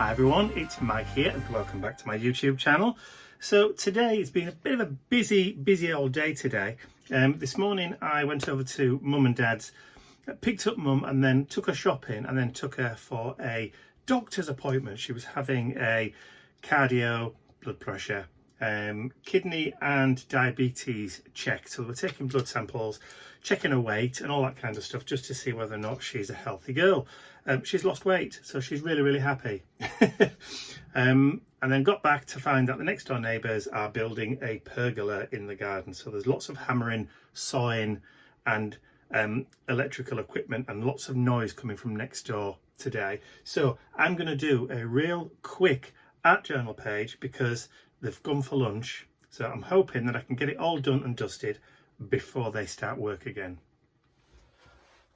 Hi everyone, it's Mike here and welcome back to my YouTube channel. So today it's been a bit of a busy old day today. This morning I went over to mum and dad's, picked up mum and then took her shopping and then took her for a doctor's appointment. She was having a cardio, blood pressure, kidney and diabetes check. So we're taking blood samples, checking her weight and all that kind of stuff just to see whether or not she's a healthy girl. She's lost weight, so she's really happy. And then got back to find out the next door neighbours are building a pergola in the garden. So there's lots of hammering, sawing and electrical equipment and lots of noise coming from next door today. So I'm going to do a real quick art journal page because they've gone for lunch. So I'm hoping that I can get it all done and dusted before they start work again.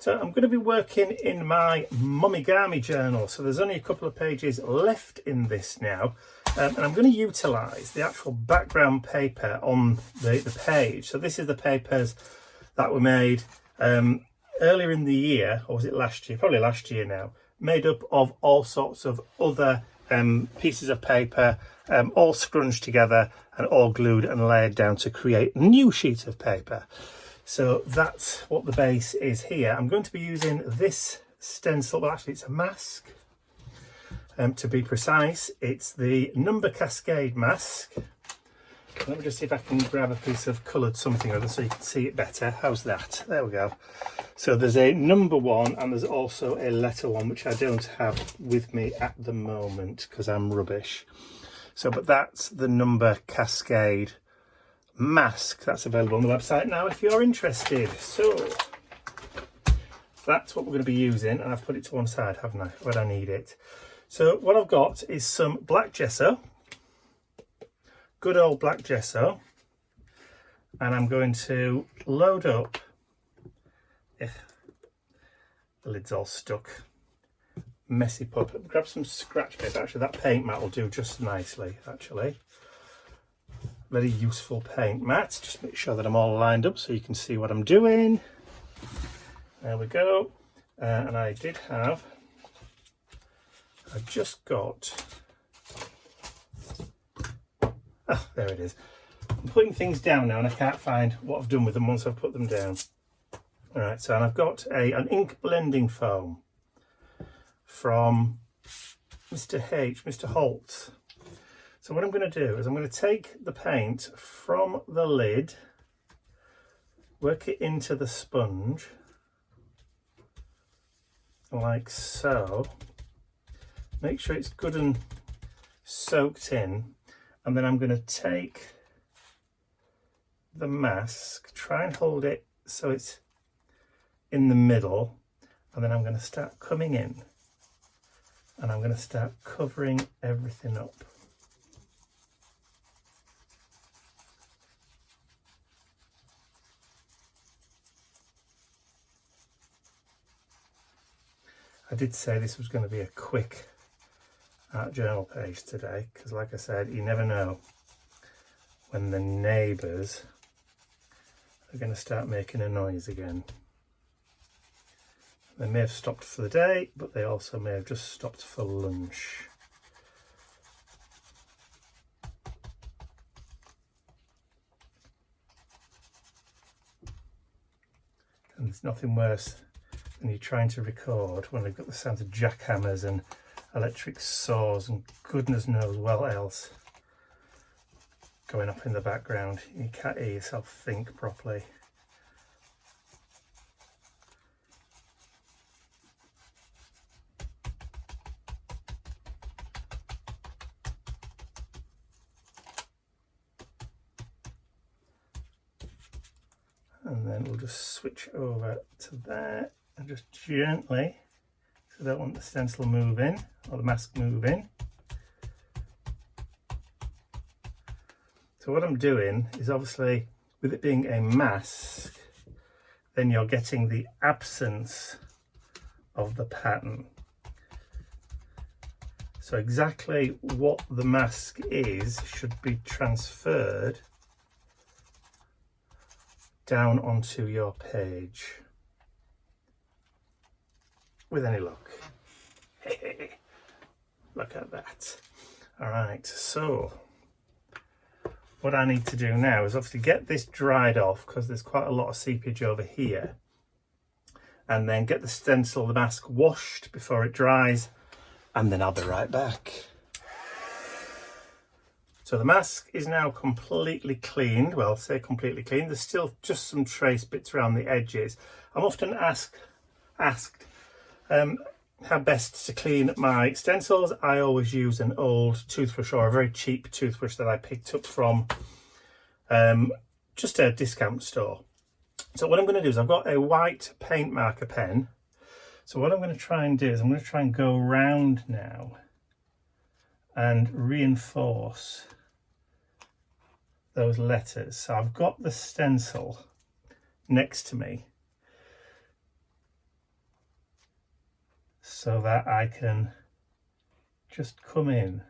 So I'm going to be working in my Mummigami journal. So there's only a couple of pages left in this now. And I'm going to utilise the actual background paper on the page. So this is the papers that were made earlier in the year, or was it last year? Probably last year now. Made up of all sorts of other pieces of paper, all scrunched together and all glued and layered down to create a new sheet of paper. So that's what the base is here. I'm going to be using this stencil, well actually it's a mask. To be precise, it's the number cascade mask. Let me just see if I can grab a piece of coloured something or other so you can see it better. How's that? There we go. So there's a number one and there's also a letter one, which I don't have with me at the moment because I'm rubbish. So, but that's the number cascade mask that's available on the website now if you're interested. So that's what we're going to be using, and I've put it to one side, haven't I, where I need it. So what I've got is some black gesso, good old black gesso, and I'm going to load up, the lid's all stuck, messy pup. Grab some scratch paper. Actually that paint mat will do just nicely, actually. Very useful paint mat. Just make sure that I'm all lined up so you can see what I'm doing. There we go. And I did have, I've just got, oh, there it is. I'm putting things down now and I can't find what I've done with them once I've put them down. All right, so and I've got an ink blending foam from Mr. Holt. So what I'm going to do is I'm going to take the paint from the lid, work it into the sponge, like so. Make sure it's good and soaked in, and then I'm going to take the mask, try and hold it so it's in the middle, and then I'm going to start coming in, and I'm going to start covering everything up. I did say this was going to be a quick art journal page today because, like I said, you never know when the neighbours are going to start making a noise again. They may have stopped for the day, but they also may have just stopped for lunch. And there's nothing worse and you're trying to record when they've got the sounds of jackhammers and electric saws and goodness knows what else going up in the background. You can't hear yourself think properly. And then we'll just switch over to there and just gently, because I don't want the stencil moving or the mask moving. So what I'm doing is, obviously with it being a mask, then you're getting the absence of the pattern. So exactly what the mask is should be transferred down onto your page with any luck. Look at that. All right, so what I need to do now is obviously get this dried off, because there's quite a lot of seepage over here, and then get the stencil, the mask, washed before it dries, and then I'll be right back. So the mask is now completely cleaned. Well, say completely cleaned. There's still just some trace bits around the edges. I'm often asked how best to clean my stencils. I always use an old toothbrush, or a very cheap toothbrush that I picked up from just a discount store. So what I'm going to do is I've got a white paint marker pen. So what I'm going to try and do is I'm going to try and go round now and reinforce those letters. So I've got the stencil next to me so that I can just come in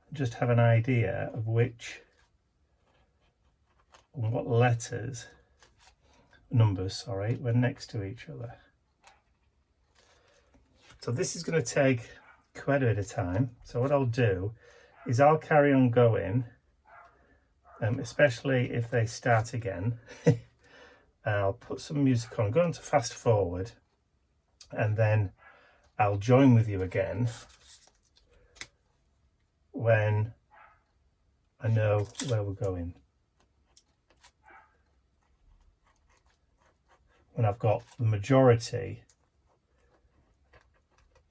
and just have an idea of which and what numbers sorry, were next to each other. So this is going to take quite a bit of time. So what I'll do is I'll carry on going, especially if they start again. I'll put some music on, go on to fast forward, and then I'll join with you again when I know where we're going. When I've got the majority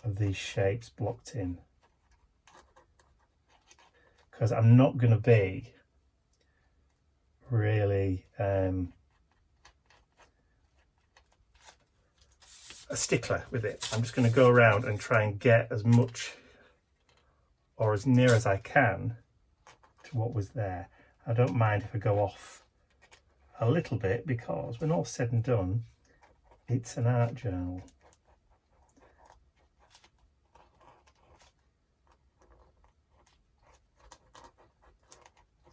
of these shapes blocked in, because I'm not going to be really a stickler with it. I'm just going to go around and try and get as much or as near as I can to what was there. I don't mind if I go off a little bit, because when all said and done, it's an art journal.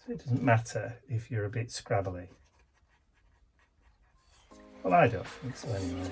So it doesn't matter if you're a bit scrabbly. Well, I don't think so anyway.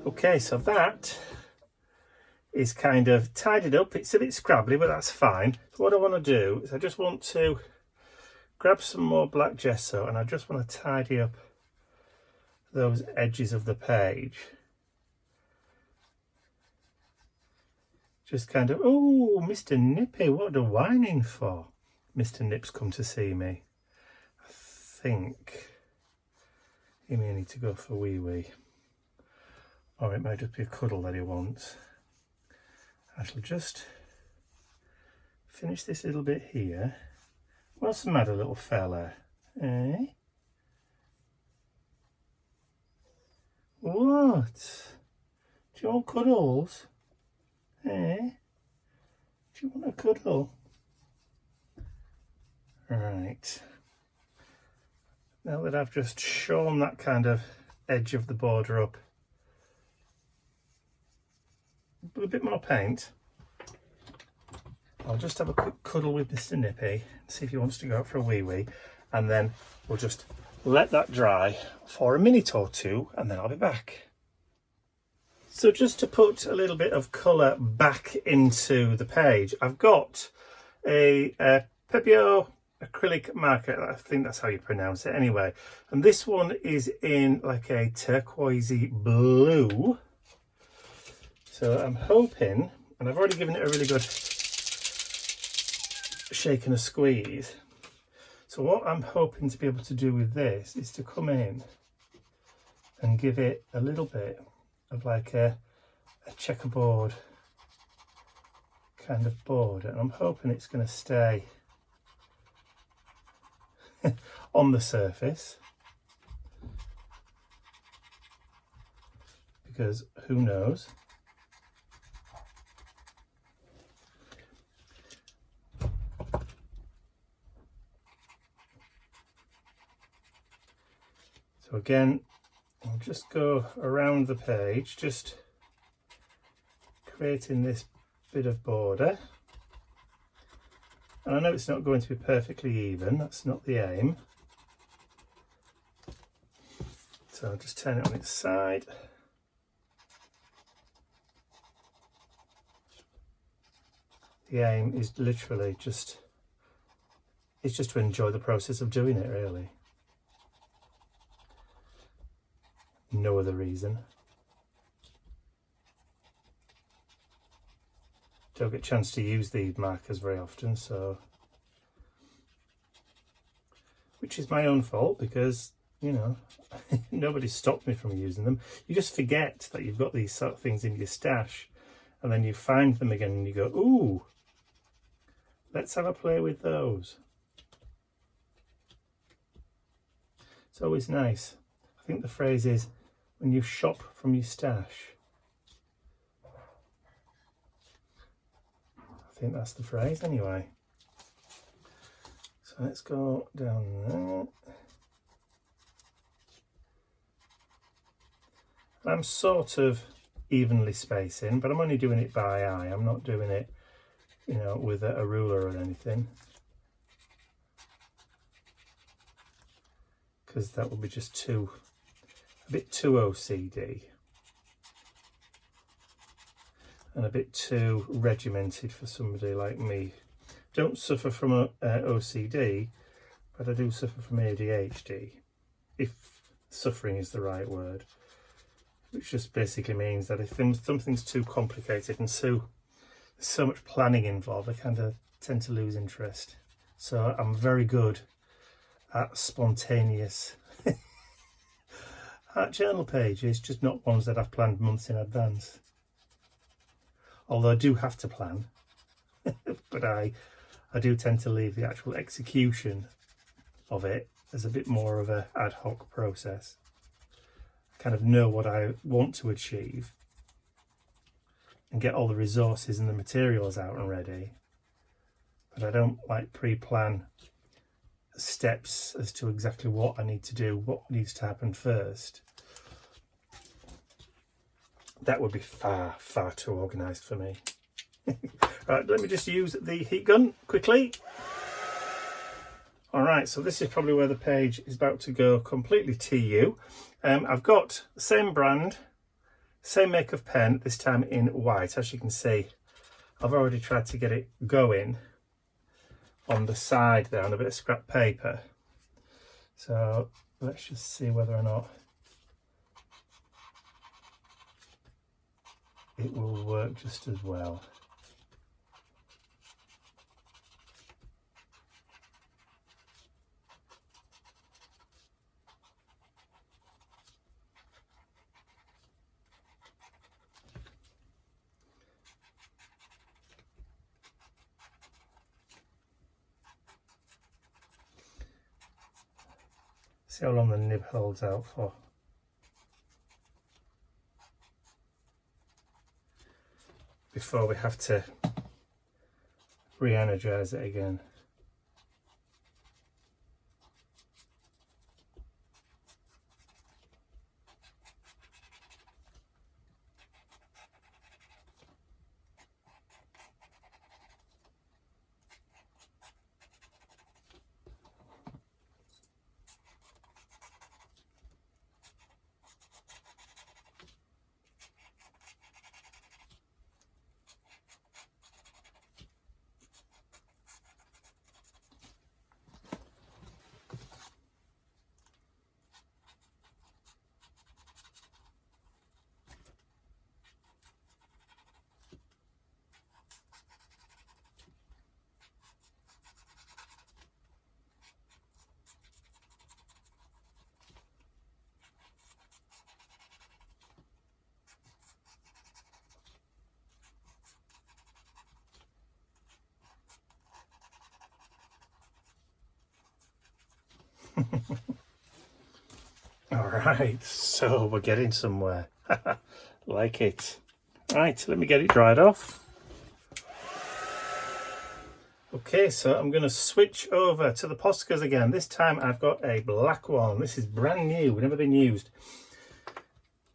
Okay, so that is kind of tidied up. It's a bit scrabbly, but that's fine. So what I want to do is I just want to grab some more black gesso, and I just want to tidy up those edges of the page. Just kind of, oh, Mr. Nippy, what are whining for? Mr. Nip's come to see me. I think he may need to go for a wee. Or it might just be a cuddle that he wants. I shall just finish this little bit here. What's the matter, little fella? Eh? What? Do you want cuddles? Eh? Do you want a cuddle? Right. Now that I've just shown that kind of edge of the border up with a bit more paint, I'll just have a quick cuddle with Mr. Nippy, see if he wants to go out for a wee, and then we'll just let that dry for a minute or two, and then I'll be back. So just to put a little bit of colour back into the page, I've got a Pepio acrylic marker, I think that's how you pronounce it anyway, and this one is in like a turquoisey blue. So I'm hoping and I've already given it a really good shake and a squeeze. So what I'm hoping to be able to do with this is to come in and give it a little bit of like a checkerboard kind of board, and I'm hoping it's going to stay on the surface, because who knows. So again, I'll just go around the page, just creating this bit of border. And I know it's not going to be perfectly even, that's not the aim. So I'll just turn it on its side. The aim is literally just, it's just to enjoy the process of doing it, really. No other reason. Don't get a chance to use these markers very often, so, which is my own fault, because, you know, nobody stopped me from using them. You just forget that you've got these sort of things in your stash, and then you find them again and you go, ooh, let's have a play with those. It's always nice. I think the phrase is, when you shop from your stash. I think that's the phrase anyway. So let's go down there. I'm sort of evenly spacing, but I'm only doing it by eye. I'm not doing it, you know, with a ruler or anything, because that would be just a bit too OCD and a bit too regimented for somebody like me. Don't suffer from OCD, but I do suffer from ADHD, if suffering is the right word, which just basically means that if something's too complicated and so much planning involved, I kind of tend to lose interest. So I'm very good at spontaneous journal pages, just not ones that I've planned months in advance. Although I do have to plan, but I do tend to leave the actual execution of it as a bit more of a ad hoc process. I kind of know what I want to achieve and get all the resources and the materials out and ready, but I don't like pre-plan steps as to exactly what I need to do, what needs to happen first. That would be far too organised for me. Right, let me just use the heat gun quickly. Alright, so this is probably where the page is about to go completely TU. I've got the same brand, same make of pen, this time in white. As you can see, I've already tried to get it going on the side there on a bit of scrap paper. So let's just see whether or not it will work just as well. See how long the nib holds out for. Before we have to re-energise it again. Alright, so we're getting somewhere. Like it. Right, let me get it dried off. Okay, so I'm going to switch over to the Poscas again. This time I've got a black one. This is brand new, never been used.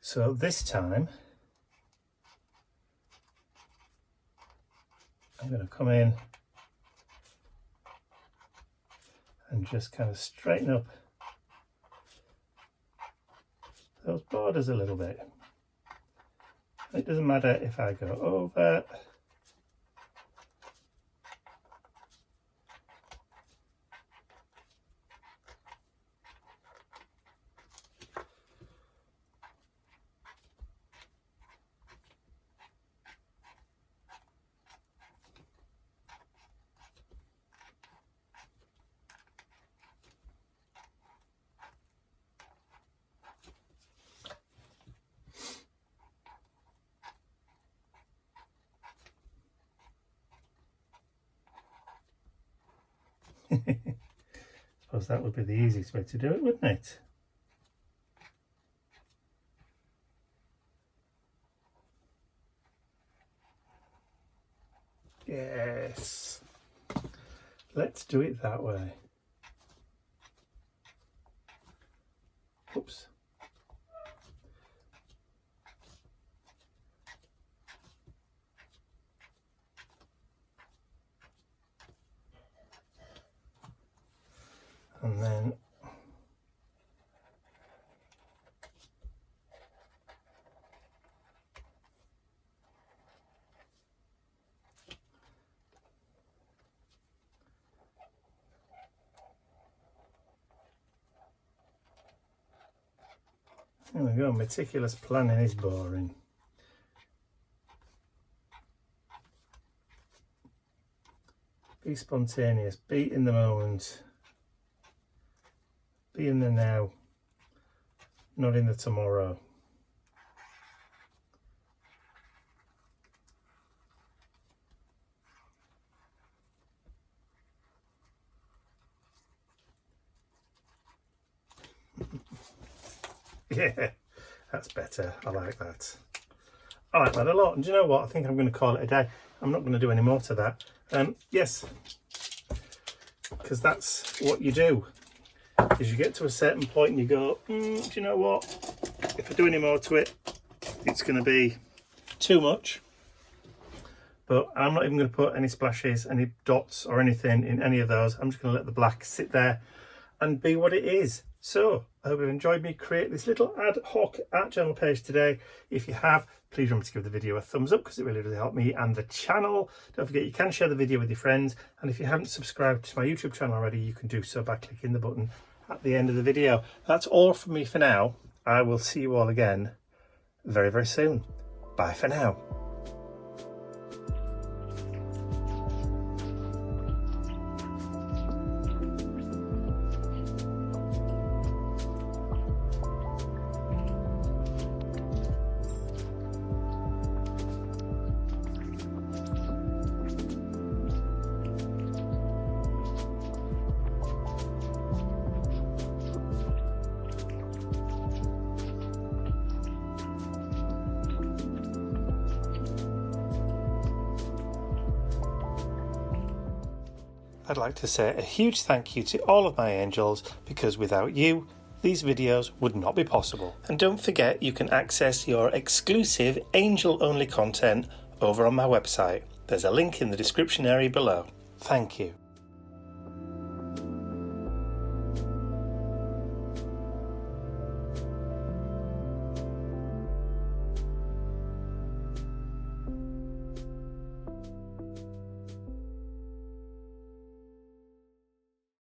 So this time I'm going to come in and just kind of straighten up those borders a little bit. It doesn't matter if I go over. Suppose that would be the easiest way to do it, wouldn't it? Yes. Let's do it that way. Oops. And then there we go, meticulous planning is boring. Be spontaneous, be in the moment, be in the now, not in the tomorrow. Yeah, that's better. I like that. I like that a lot. And do you know what? I think I'm going to call it a day. I'm not going to do any more to that. Yes, because that's what you do. Is you get to a certain point and you go, do you know what? If I do any more to it, it's going to be too much. But I'm not even going to put any splashes, any dots or anything in any of those. I'm just going to let the black sit there and be what it is. So I hope you've enjoyed me create this little ad hoc art journal page today. If you have, please remember to give the video a thumbs up because it really does help me and the channel. Don't forget you can share the video with your friends, and if you haven't subscribed to my YouTube channel already, you can do so by clicking the button at the end of the video. That's all from me for now. I will see you all again very, very soon. Bye for now. I'd like to say a huge thank you to all of my angels, because without you, these videos would not be possible. And don't forget you can access your exclusive angel-only content over on my website. There's a link in the description area below. Thank you.